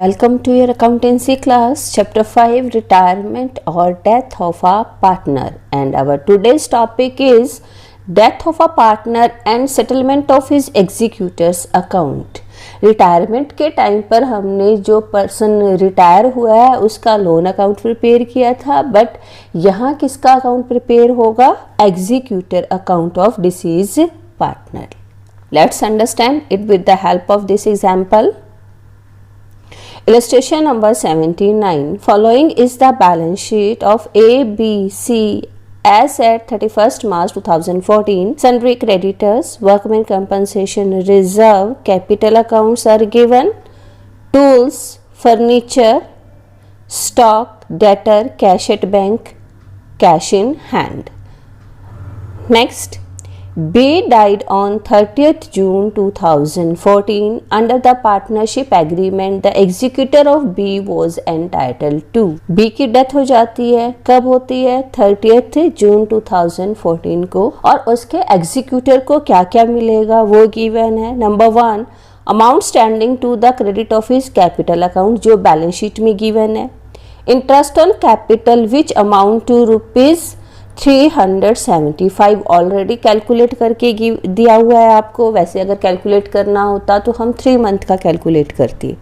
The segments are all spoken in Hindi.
Welcome to your accountancy class, chapter 5, retirement or death of a partner. And our today's topic is death of a partner and settlement of his executor's account. Retirement के टाइम पर हमने जो पर्सन रिटायर हुआ है उसका लोन अकाउंट प्रिपेयर किया था, बट यहाँ किसका अकाउंट प्रिपेयर होगा? Executor account of disease partner. Let's understand it with the help of this example. Illustration number 79. Following is the balance sheet of A, B, C as at 31st March 2014. Sundry creditors, workmen compensation reserve, capital accounts are given. Tools, furniture, stock, debtor, cash at bank, cash in hand. Next. B died on 30th June 2014. Under the partnership agreement, the executor of B was entitled to. B की डेथ हो जाती है. कब होती है? 30th जून 2014 को. और उसके एग्जीक्यूटर को क्या क्या मिलेगा वो गिवन है. Number 1, amount standing to the credit of his capital account जो बैलेंस शीट में गिवन है. Interest on capital which amount to rupees 375 already calculate करके दिया हुआ है आपको. वैसे अगर कैलकुलेट करना होता तो हम 3 मंथ का कैलकुलेट करते.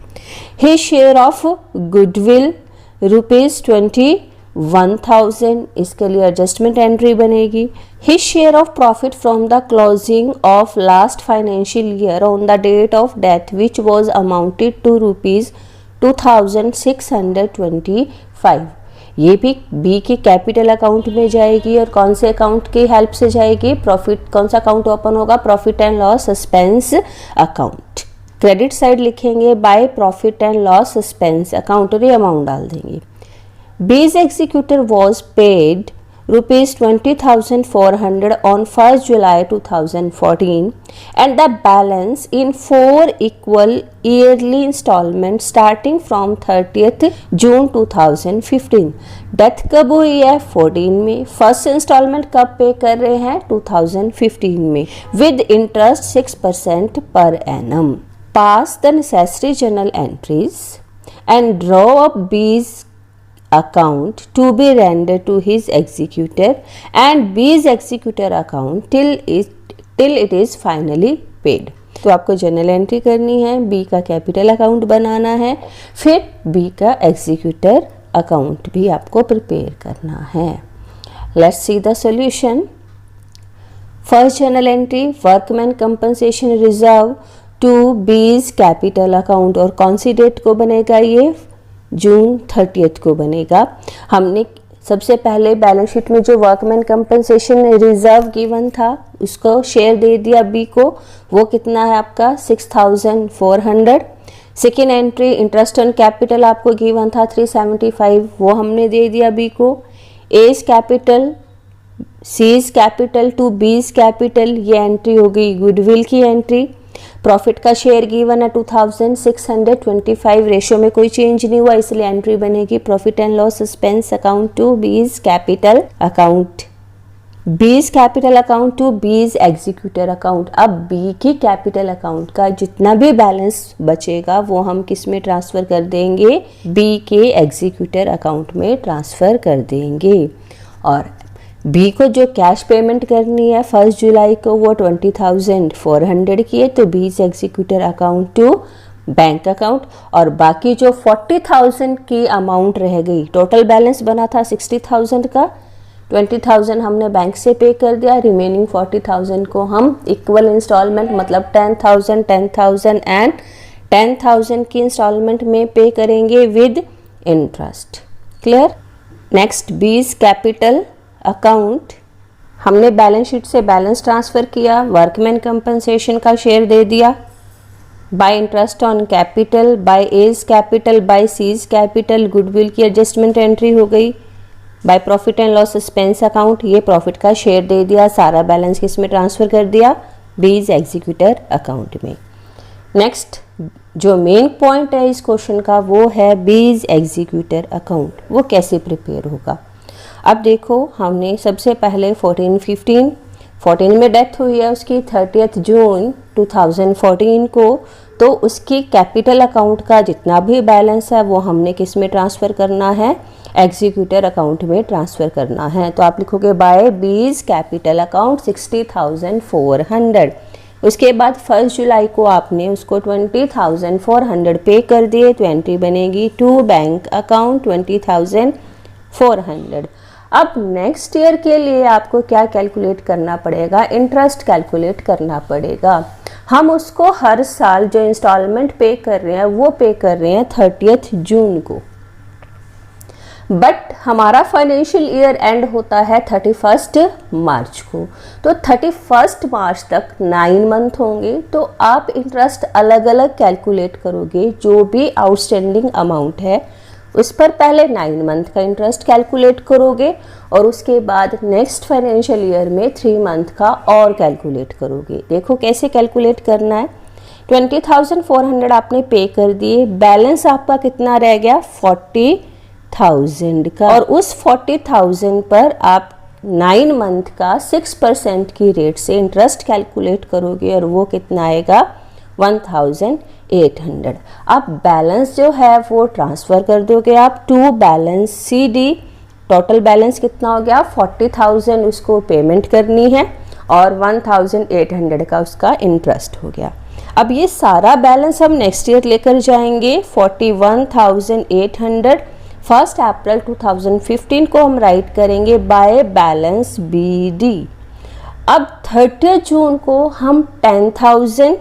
His share of goodwill rupees 21,000, इसके लिए एडजस्टमेंट एंट्री बनेगी. His share of profit from the closing of last financial year on the date of death which was amounted to rupees 2,625. ये भी बी के कैपिटल अकाउंट में जाएगी. और कौन से अकाउंट की हेल्प से जाएगी? प्रॉफिट. कौन सा अकाउंट ओपन होगा? Profit and loss suspense account. Credit side लिखेंगे by profit and loss suspense account और ये अमाउंट डाल देंगे. B's executor was paid rupees 20,400 on 1st July 2014 and the balance in 4 equal yearly installments starting from 30th June 2015. Death कब हुई है? 14 में. फर्स्ट इंस्टॉलमेंट कब पे कर रहे हैं? 2015 में with interest 6% per annum. Pass the necessary journal entries and draw up B's account to be rendered to his executor and B's executor account till it is finally paid. तो आपको जर्नल एंट्री करनी है, बी का कैपिटल अकाउंट बनाना है, फिर बी का एग्जीक्यूटर अकाउंट भी आपको प्रिपेयर करना है. Let's see the solution. First journal entry workman compensation reserve to B's capital account. और कौन सी डेट को बनेगा? ये जून 30th को बनेगा. हमने सबसे पहले बैलेंस शीट में जो वर्कमैन कंपनसेशन रिजर्व गिवन था उसको शेयर दे दिया बी को. वो कितना है आपका? 6,400. Second entry interest on capital आपको गिवन था 375, वो हमने दे दिया बी को. A's capital, C's capital to B's capital, ये एंट्री हो गई गुडविल की एंट्री. प्रॉफिट का शेयर गिवन है 2,625. रेशियो में कोई चेंज नहीं हुआ इसलिए एंट्री बनेगी profit and loss suspense account to B's capital account. B's capital account to B's executor account. अब बी की कैपिटल अकाउंट का जितना भी बैलेंस बचेगा वो हम किस में ट्रांसफ़र कर देंगे? बी के एग्जीक्यूटर अकाउंट में ट्रांसफ़र कर देंगे. और बी को जो कैश पेमेंट करनी है 1 जुलाई को वो 20,400 की है, तो B's executor account to bank account. और बाकी जो 40,000 की अमाउंट रह गई, टोटल बैलेंस बना था 60,000 का, 20,000 हमने बैंक से पे कर दिया, रिमेनिंग 40,000 को हम इक्वल इंस्टॉलमेंट मतलब 10,000, 10,000 एंड 10,000 की इंस्टॉलमेंट में पे करेंगे with interest. Clear? Next B's capital account. हमने बैलेंस शीट से बैलेंस ट्रांसफ़र किया, वर्कमैन कंपनसेशन का शेयर दे दिया, by interest on capital, by A's capital, by C's capital, goodwill की एडजस्टमेंट एंट्री हो गई, by profit and loss suspense account, ये प्रॉफिट का शेयर दे दिया, सारा बैलेंस किस में ट्रांसफ़र कर दिया? बीज एग्जीक्यूटर अकाउंट में. नेक्स्ट जो मेन पॉइंट है इस क्वेश्चन का वो है बीज एग्जीक्यूटर अकाउंट. वो कैसे प्रिपेयर होगा? अब देखो हमने सबसे पहले 14 में डेथ हुई है उसकी 30th जून 2014 को, तो उसकी कैपिटल अकाउंट का जितना भी बैलेंस है वो हमने किस में ट्रांसफ़र करना है, एग्जीक्यूटर अकाउंट में ट्रांसफ़र करना है। तो आप लिखोगे बाय बीज कैपिटल अकाउंट 60,400। उसके बाद 1 जुलाई को आपने उसको 20,400 पे कर दिए, तो एंट्री बनेगी टू बैंक अकाउंट 20,400। अब नेक्स्ट ईयर के लिए आपको क्या कैलकुलेट करना पड़ेगा, इंटरेस्ट कैलकुलेट करना पड़ेगा। हम उसको हर साल जो इंस्टॉलमेंट पे कर रहे हैं वो पे कर रहे हैं 30 जून को, बट हमारा फाइनेंशियल ईयर एंड होता है 31 मार्च को। तो 31 मार्च तक 9 मंथ होंगे, तो आप इंटरेस्ट अलग अलग कैलकुलेट करोगे। जो भी आउटस्टैंडिंग अमाउंट है उस पर पहले 9 मंथ का इंटरेस्ट कैलकुलेट करोगे और उसके बाद नेक्स्ट फाइनेंशियल ईयर में 3 मंथ का और कैलकुलेट करोगे। देखो कैसे कैलकुलेट करना है। 20,400 आपने पे कर दिए, बैलेंस आपका कितना रह गया 40,000 का, और उस 40,000 पर आप 9 मंथ का 6% की रेट से इंटरेस्ट कैलकुलेट करोगे और वो कितना आएगा 1,800। अब बैलेंस जो है वो ट्रांसफ़र कर दोगे आप to balance CD। Total balance कितना हो गया 40,000 उसको पेमेंट करनी है और 1,800 का उसका इंटरेस्ट हो गया। अब ये सारा बैलेंस हम नेक्स्ट ईयर लेकर जाएंगे 41,800। 1 अप्रैल 2015 को हम राइट करेंगे बाय बैलेंस BD। अब 30 जून को हम 10,000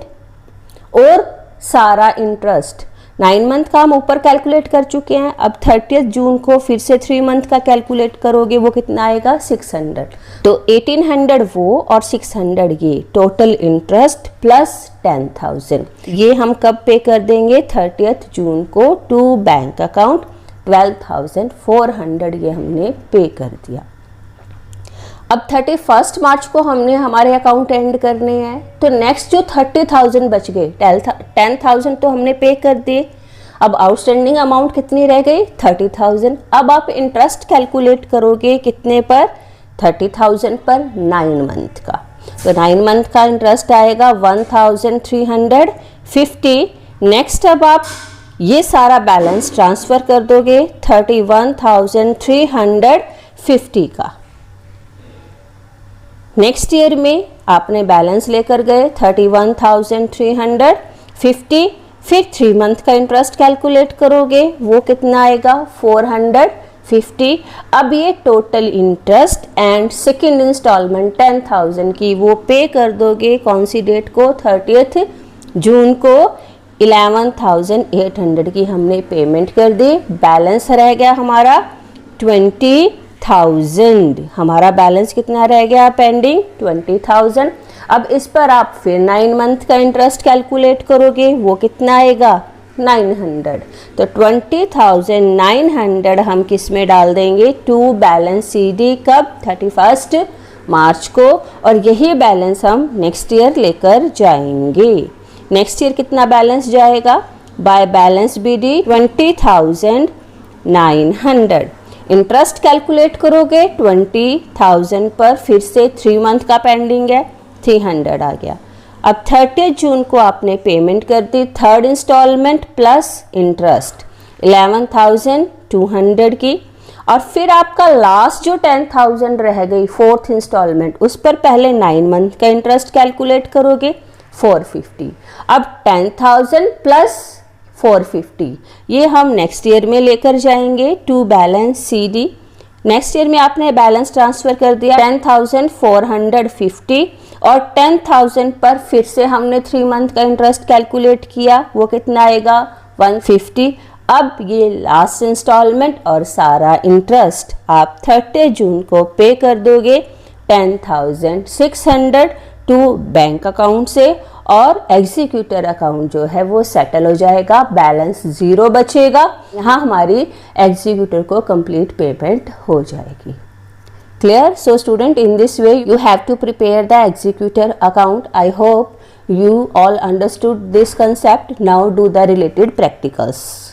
और सारा इंटरेस्ट 9 मंथ का हम ऊपर कैलकुलेट कर चुके हैं। अब 30 जून को फिर से 3 मंथ का कैलकुलेट करोगे, वो कितना आएगा 600। तो 1800 वो और 600 ये टोटल इंटरेस्ट प्लस 10,000 ये हम कब पे कर देंगे 30 जून को टू बैंक अकाउंट 12,400 ये हमने पे कर दिया। अब 31 मार्च को हमने हमारे अकाउंट एंड करने हैं, तो नेक्स्ट जो 30,000 बच गए, 10,000 तो हमने पे कर दिए। अब आउटस्टैंडिंग अमाउंट कितनी रह गई 30,000। अब आप इंटरेस्ट कैलकुलेट करोगे कितने पर 30,000 पर 9 मंथ का, तो 9 मंथ का इंटरेस्ट आएगा 1,350। नेक्स्ट अब आप ये सारा बैलेंस ट्रांसफ़र कर दोगे 31,350 का। नेक्स्ट ईयर में आपने बैलेंस लेकर गए 31,350, फिर 3 मंथ का इंटरेस्ट कैलकुलेट करोगे, वो कितना आएगा 450। अब ये total interest and second instalment 10,000 की वो पे कर दोगे कौन सी डेट को 30 जून को। 11,800 की हमने पेमेंट कर दी, बैलेंस रह गया हमारा 20,000। हमारा बैलेंस कितना रह गया पेंडिंग 20,000। अब इस पर आप फिर 9 मंथ का इंटरेस्ट कैलकुलेट करोगे, वो कितना आएगा 900। तो 20,900 हम किस में डाल देंगे टू बैलेंस CD कब 31 मार्च को, और यही बैलेंस हम नेक्स्ट ईयर लेकर जाएंगे। नेक्स्ट ईयर कितना बैलेंस जाएगा by balance BD 20,900। Interest calculate करोगे 20,000 पर, फिर से 3 मंथ का पेंडिंग है 300 आ गया। अब 30 जून को आपने पेमेंट कर दी, थर्ड इंस्टॉलमेंट प्लस इंटरेस्ट 11,200 की, और फिर आपका लास्ट जो 10,000 रह गई फोर्थ इंस्टॉलमेंट, उस पर पहले 9 मंथ का इंटरेस्ट कैलकुलेट करोगे 450। अब 10,000 प्लस 450 ये हम नेक्स्ट ईयर में लेकर जाएंगे to balance CD। Next year में आपने बैलेंस ट्रांसफ़र कर दिया 10,450, और 10,000 पर फिर से हमने 3 मंथ का इंटरेस्ट कैलकुलेट किया, वो कितना आएगा 150। अब ये लास्ट इंस्टॉलमेंट और सारा इंटरेस्ट आप 30 जून को पे कर दोगे 10,600 टू बैंक अकाउंट से, और एग्जीक्यूटर अकाउंट जो है वो सेटल हो जाएगा, बैलेंस 0 बचेगा। यहाँ हमारी एग्जीक्यूटर को कंप्लीट पेमेंट हो जाएगी। Clear? So student, in this way you have to prepare the executor account. I hope you all understood this concept. Now do the related practicals.